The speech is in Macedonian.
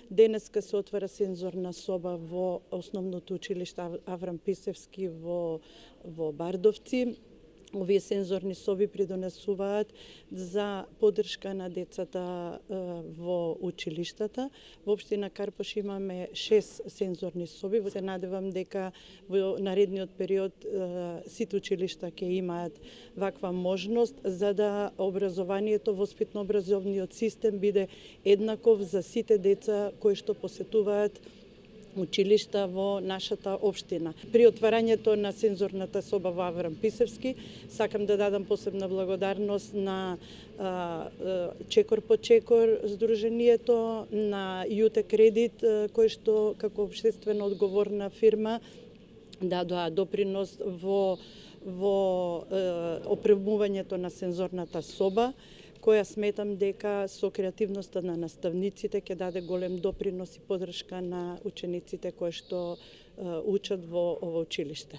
Денеска се отвара сензорна соба во Основното училиште Аврам Писевски во Бардовци. Овие сензорни соби придонесуваат за поддршка на децата во училиштата. Во општина Карпош имаме 6 сензорни соби. Се надевам дека во наредниот период сите училишта ќе имаат ваква можност за да образованието, воспитно-образовниот систем биде еднаков за сите деца кои што посетуваат училишта во нашата општина. При отварањето на сензорната соба во Аврам Писевски, сакам да дадам посебна благодарност на Чекор по Чекор Сдруженијето, на Јуте Кредит, кој што како општествено одговорна фирма дадоа допринос во опремувањето на сензорната соба, која сметам дека со креативноста на наставниците ќе даде голем допринос и поддршка на учениците кои што учат во ова училиште.